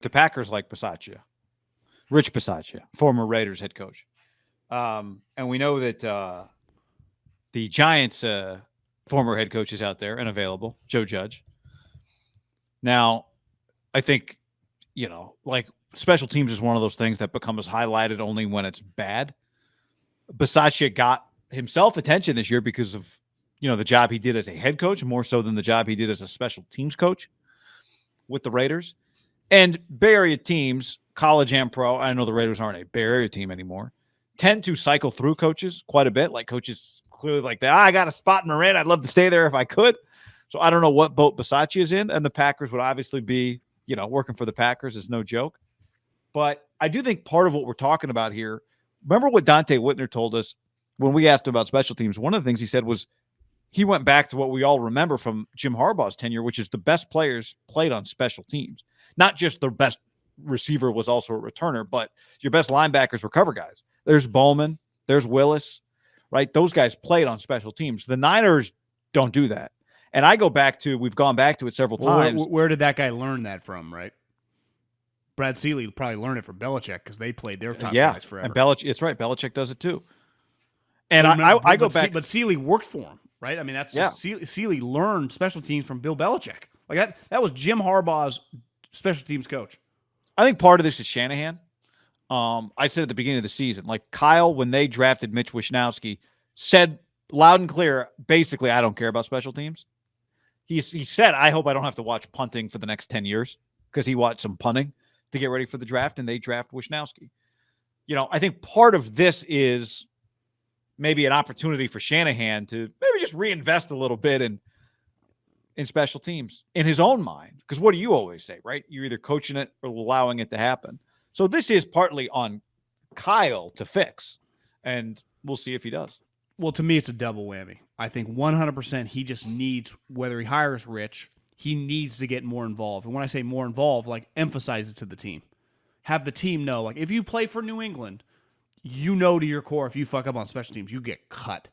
the Packers like Bisaccia, Rich Bisaccia, former Raiders head coach. And we know that the Giants' former head coach is out there and available, Joe Judge. Now, I think, like special teams is one of those things that becomes highlighted only when it's bad. Bisaccia got himself attention this year because of, the job he did as a head coach, more so than the job he did as a special teams coach with the Raiders. And Bay Area teams, college and pro, I know the Raiders aren't a Bay Area team anymore, tend to cycle through coaches quite a bit. Like coaches clearly like that. I got a spot in Marin. I'd love to stay there if I could. So I don't know what boat Bisaccia is in. And the Packers would obviously be, working for the Packers is no joke. But I do think part of what we're talking about here, remember what Dante Whitner told us when we asked him about special teams? One of the things he said was he went back to what we all remember from Jim Harbaugh's tenure, which is the best players played on special teams. Not just the best receiver was also a returner, but your best linebackers were cover guys. There's Bowman, there's Willis, right? Those guys played on special teams. The Niners don't do that. And I go back to, we've gone back to it several times. Where did that guy learn that from, right? Brad Seeley probably learned it from Belichick because they played their top guys forever. And Belichick, it's right. Belichick does it too. And I go back. But Seeley worked for him, right? I mean, that's Seeley learned special teams from Bill Belichick. Like that was Jim Harbaugh's special teams coach. I think part of this is Shanahan. I said at the beginning of the season, like Kyle, when they drafted Mitch Wishnowsky, said loud and clear, basically, I don't care about special teams. He said, I hope I don't have to watch punting for the next 10 years because he watched some punting to get ready for the draft, and they draft Wishnowsky. I think part of this is maybe an opportunity for Shanahan to maybe just reinvest a little bit in special teams in his own mind. Because what do you always say, right? You're either coaching it or allowing it to happen. So this is partly on Kyle to fix, and we'll see if he does. Well, to me, it's a double whammy. I think 100% he just needs, whether he hires Rich, he needs to get more involved. And when I say more involved, like emphasize it to the team. Have the team know, like if you play for New England, to your core, if you fuck up on special teams, you get cut.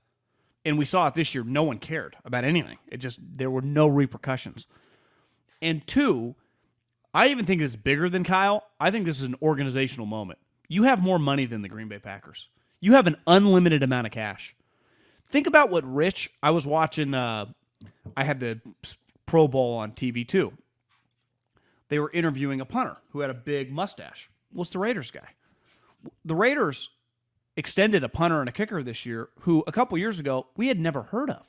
And we saw it this year. No one cared about anything. There were no repercussions. And two, I even think it's bigger than Kyle. I think this is an organizational moment. You have more money than the Green Bay Packers. You have an unlimited amount of cash. Think about what Rich, I was watching, I had the Pro Bowl on TV too. They were interviewing a punter who had a big mustache. Well, it's the Raiders guy. The Raiders extended a punter and a kicker this year who a couple years ago we had never heard of.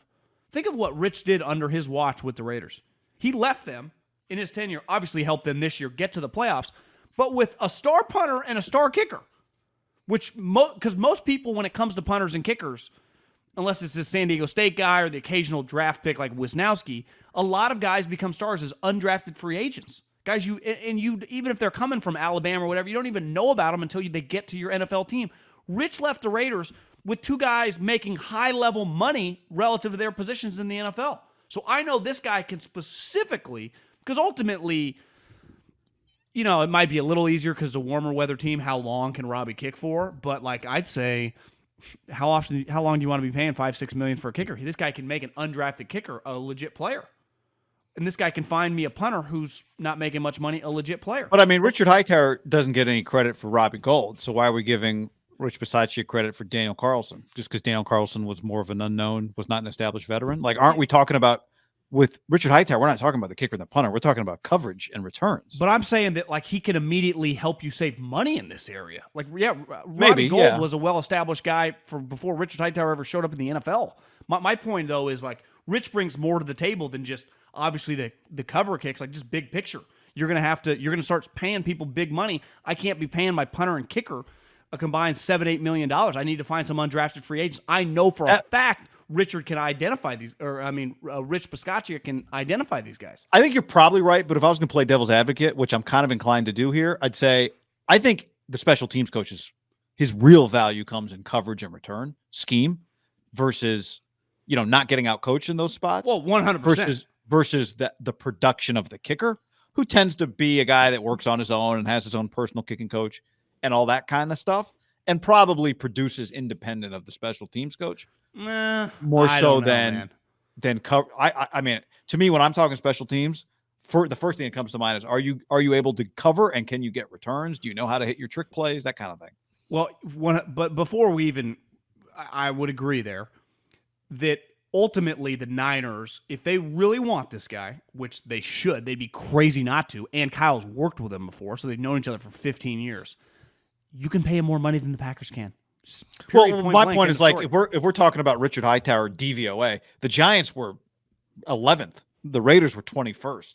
Think of what Rich did under his watch with the Raiders. He left them in his tenure, obviously helped them this year get to the playoffs, but with a star punter and a star kicker, which because most people, when it comes to punters and kickers, unless it's this San Diego State guy or the occasional draft pick like Wisnowski, a lot of guys become stars as undrafted free agents. Guys, you even if they're coming from Alabama or whatever, you don't even know about them until they get to your NFL team. Rich left the Raiders with two guys making high-level money relative to their positions in the NFL. So I know this guy can specifically, because ultimately, it might be a little easier because it's a warmer weather team. How long can Robbie kick for? But I'd say, how long do you want to be paying $5-6 million for a kicker? This guy can make an undrafted kicker a legit player. And this guy can find me a punter who's not making much money, a legit player. But, Richard Hightower doesn't get any credit for Robbie Gould, so why are we giving Rich Bisaccia credit for Daniel Carlson? Just because Daniel Carlson was more of an unknown, was not an established veteran? Aren't we talking about, with Richard Hightower, we're not talking about the kicker and the punter. We're talking about coverage and returns. But I'm saying that, he can immediately help you save money in this area. Maybe, Robbie Gould was a well-established guy before Richard Hightower ever showed up in the NFL. My point, though, is, Rich brings more to the table than just obviously the cover kicks, just big picture. You're gonna start paying people big money. I can't be paying my punter and kicker a combined $7-8 million. I need to find some undrafted free agents. I know for a fact Richard can identify these, Rich Bisaccia can identify these guys. I think you're probably right, but if I was going to play devil's advocate, which I'm kind of inclined to do here, I'd say I think the special teams coaches, his real value comes in coverage and return scheme versus, not getting out coached in those spots. Well, 100%. Versus the production of the kicker, who tends to be a guy that works on his own and has his own personal kicking coach and all that kind of stuff, and probably produces independent of the special teams coach. More so than cover. To me, when I'm talking special teams, the first thing that comes to mind is, are you able to cover, and can you get returns? Do you know how to hit your trick plays? That kind of thing. Well, but before we even, I would agree there that ultimately the Niners, if they really want this guy, which they should, they'd be crazy not to. And Kyle's worked with him before, so they've known each other for 15 years. You can pay him more money than the Packers can. Well, my point is, like, if we're talking about Richard Hightower DVOA, the Giants were 11th. The Raiders were 21st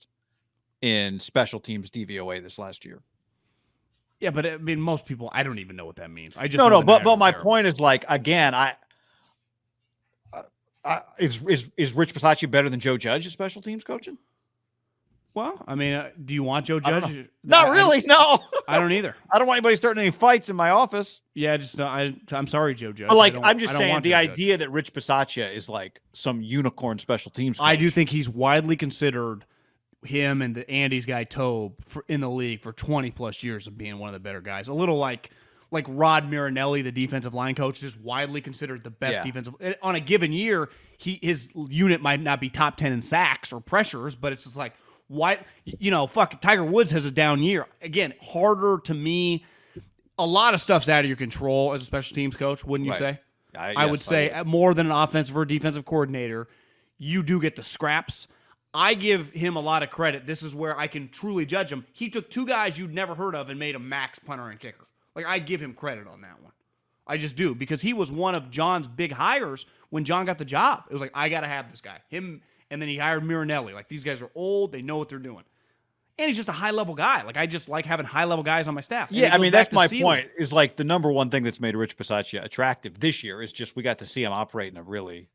in special teams DVOA this last year. Yeah, but I mean, most people, I don't even know what that means. I just but my point is, like, again, is Rich Bisaccia better than Joe Judge at special teams coaching? Well, I mean, do you want Joe Judge? Not really. No, I don't either. I don't want anybody starting any fights in my office. Yeah, I'm sorry, Joe Judge. But, like, I'm just saying, the idea that Rich Bisaccia is like some unicorn special teams coach. I do think he's widely considered, him and the Andy's guy Tobe, in the league for 20 plus years of being one of the better guys. A little like Rod Marinelli, the defensive line coach, is widely considered the best defensive. On a given year, his unit might not be top 10 in sacks or pressures, but it's just like, why, fuck, Tiger Woods has a down year. Again, harder to me. A lot of stuff's out of your control as a special teams coach, wouldn't you say? I would say more than an offensive or defensive coordinator, you do get the scraps. I give him a lot of credit. This is where I can truly judge him. He took two guys you'd never heard of and made a max punter and kicker. Like, I give him credit on that one. I just do, because he was one of John's big hires when John got the job. It was like, I got to have this guy. Him, and then he hired Marinelli. Like, these guys are old. They know what they're doing. And he's just a high-level guy. Like, I just like having high-level guys on my staff. Yeah, I mean, that's my point, is, like, the number one thing that's made Rich Bisaccia attractive this year is just we got to see him operate in a really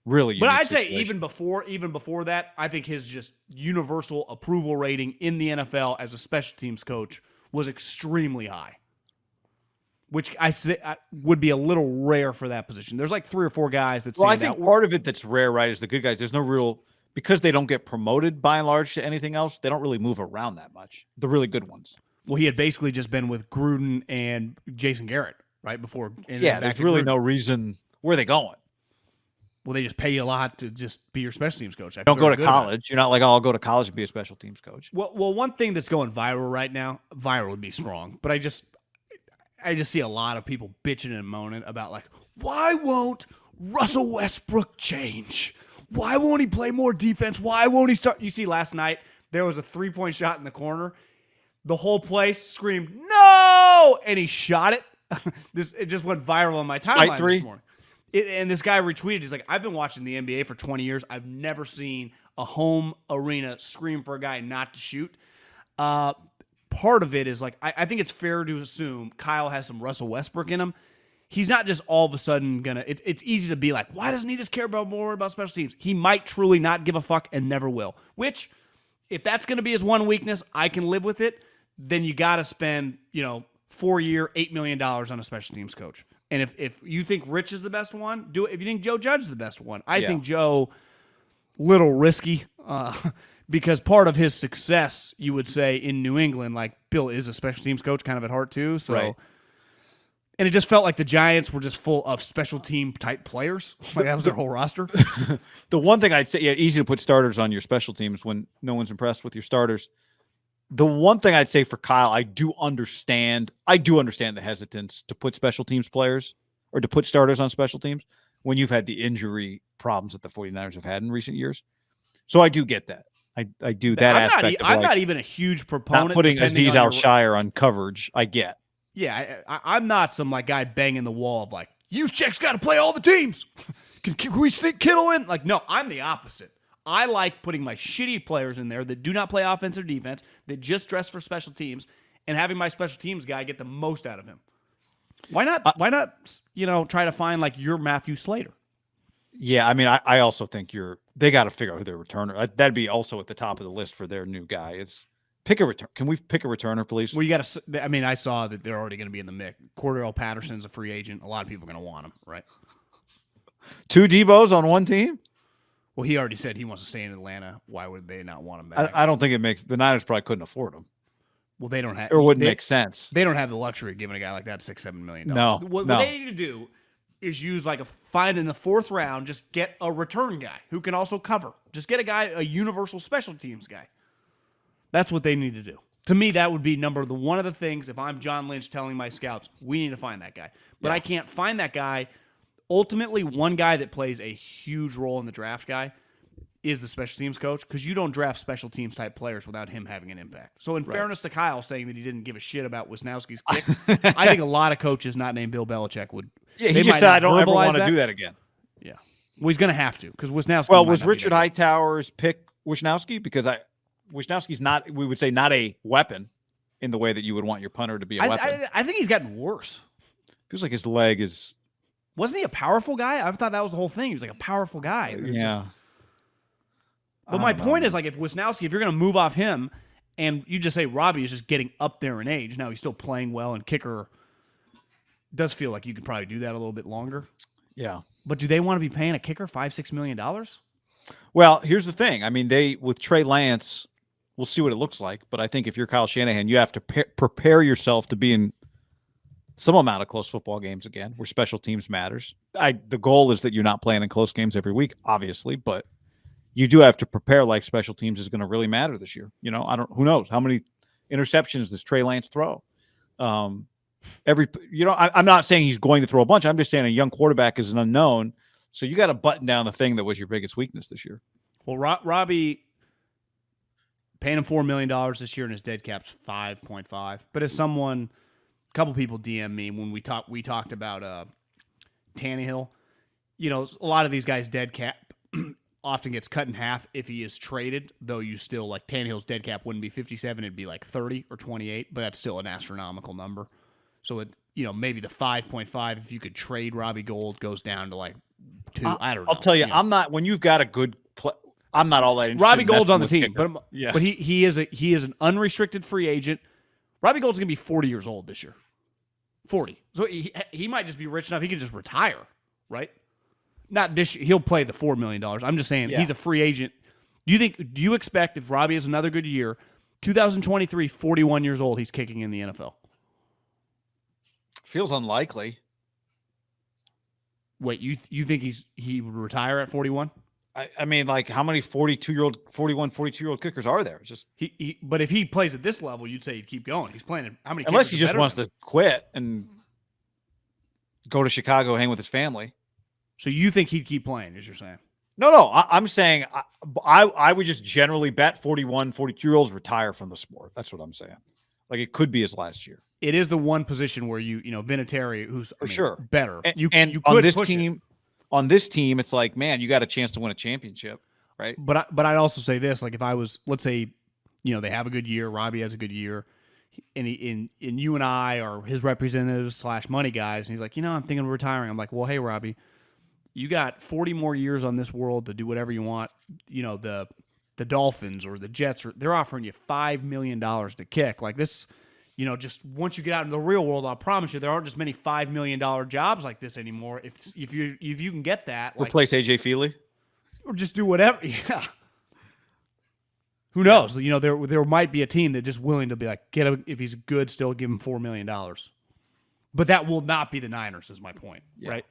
unique I'd say situation. even before that, I think his just universal approval rating in the NFL as a special teams coach was extremely high, which I say would be a little rare for that position. There's like 3 or 4 guys that. Well, I think part of it that's rare, right, is the good guys. There's no real, because they don't get promoted by and large to anything else. They don't really move around that much. The really good ones. Well, he had basically just been with Gruden and Jason Garrett right before. Yeah, there's really no reason. Where are they going? Well, they just pay you a lot to just be your special teams coach. Don't go to college. You're not like, oh, I'll go to college and be a special teams coach. Well, one thing that's going viral right now, viral would be strong, but I just see a lot of people bitching and moaning about, like, why won't Russell Westbrook change? Why won't he play more defense? Why won't he start? You see, last night there was a 3-point shot in the corner. The whole place screamed, no! And he shot it. It just went viral on my timeline this morning. And this guy retweeted, he's like, I've been watching the NBA for 20 years. I've never seen a home arena scream for a guy not to shoot. Part of it is, like, I think it's fair to assume Kyle has some Russell Westbrook in him. He's not just all of a sudden it's easy to be like, why doesn't he just care more about special teams? He might truly not give a fuck and never will. Which, if that's going to be his one weakness, I can live with it. Then you got to spend, 4-year, $8 million on a special teams coach. And if you think Rich is the best one, do it. If you think Joe Judge is the best one, I think Joe, little risky, because part of his success, you would say, in New England, like, Bill is a special teams coach kind of at heart too. So, right. And it just felt like the Giants were just full of special team type players. Like, that was their whole roster. The one thing I'd say, easy to put starters on your special teams when no one's impressed with your starters. The one thing I'd say for Kyle, I do understand the hesitance to put special teams players or to put starters on special teams when you've had the injury problems that the 49ers have had in recent years. So I do get that. I do that aspect. I'm not even a huge proponent. Not putting Aziz Al-Shire on coverage, I get. Yeah, I'm not some, like, guy banging the wall of, like, Juszczyk's got to play all the teams. Can we stick Kittle in? Like, no, I'm the opposite. I like putting my shitty players in there that do not play offense or defense, that just dress for special teams, and having my special teams guy get the most out of him. Why not, try to find, like, your Matthew Slater? Yeah, I mean, I also think they got to figure out who their returner. That'd be also at the top of the list for their new guy. It's pick a return. Can we pick a returner, please? Well, you got to. I mean, I saw that they're already going to be in the mix. Cordell Patterson's a free agent. A lot of people are going to want him, right? 2 Debos on one team. Well, he already said he wants to stay in Atlanta. Why would they not want him back? I don't think it makes the Niners probably couldn't afford him. Well, they don't have, or wouldn't make sense. They don't have the luxury of giving a guy like that $6-7 million. No, What they need to do is use like find in the 4th round, just get a return guy who can also cover. Just get a universal special teams guy. That's what they need to do. To me, that would be one of the things, if I'm John Lynch telling my scouts, we need to find that guy. But I can't find that guy. Ultimately, one guy that plays a huge role in the draft guy is the special teams coach, because you don't draft special teams type players without him having an impact. So in fairness to Kyle saying that he didn't give a shit about Wisnowski's kicks, I think a lot of coaches not named Bill Belichick would. Yeah, he just said, I don't ever want to do that again. Yeah. Well, he's going to have to, because Wisnowski. Well, was Richard Hightower's pick Wisnowski? Because Wisnowski's not, we would say, not a weapon in the way that you would want your punter to be a weapon. I think he's gotten worse. Feels like his leg is. Wasn't he a powerful guy? I thought that was the whole thing. He was like a powerful guy. Yeah. But my point is, like, if Wisnowski, if you're going to move off him, and you just say Robbie is just getting up there in age, now he's still playing well, and kicker does feel like you could probably do that a little bit longer. Yeah. But do they want to be paying a kicker $5-6 million? Well, here's the thing. I mean, with Trey Lance, we'll see what it looks like. But I think if you're Kyle Shanahan, you have to prepare yourself to be in some amount of close football games again, where special teams matters. The goal is that you're not playing in close games every week, obviously, but you do have to prepare like special teams is going to really matter this year. Who knows how many interceptions does Trey Lance throw? I'm not saying he's going to throw a bunch. I'm just saying a young quarterback is an unknown. So you got to button down the thing that was your biggest weakness this year. Well, Robbie paying him $4 million this year and his dead cap's 5.5. But as someone, a couple people DM me when we talked about Tannehill. A lot of these guys' dead cap often gets cut in half if he is traded, though you still, like, Tannehill's dead cap wouldn't be 57, it'd be like 30 or 28, but that's still an astronomical number. So maybe the 5.5, if you could trade Robbie Gould, goes down to like 2. I don't know. I'll tell you, I'm not, when you've got a good I'm not all that interested. Robbie Gould's on the team, kicker. but he is an unrestricted free agent. Robbie Gould's gonna be 40 years old this year. 40. So he might just be rich enough he can just retire, right? Not this year. He'll play the $4 million. I'm just saying he's a free agent. Do you expect, if Robbie has another good year, 2023, 41 years old, he's kicking in the NFL? Feels unlikely. Wait, you think he would retire at 41? I mean, like, how many 42-year-old kickers are there? Just but if he plays at this level, you'd say he'd keep going. He's playing how many? Unless he just wants to quit and go to Chicago, hang with his family. So you think he'd keep playing, as you're saying? No. I'm saying I would just generally bet 41, 42-year-olds retire from the sport. That's what I'm saying. Like, it could be his last year. It is the one position where Vinatieri, who's sure better. You could on this team. On this team, it's like, man, you got a chance to win a championship, right? But I'd also say this: like, if I was, let's say, they have a good year, Robbie has a good year, and you and I are his representatives / money guys, and he's like, I'm thinking of retiring. I'm like, well, hey, Robbie, you got 40 more years on this world to do whatever you want. The Dolphins or the Jets, they're offering you $5 million to kick. Like this, just once you get out in the real world, I'll promise you there aren't just many $5 million jobs like this anymore. If you can get that, replace AJ Feely, or just do whatever. Yeah. Who knows? There might be a team that just willing to be like, get him if he's good, still give him $4 million. But that will not be the Niners, is my point, right?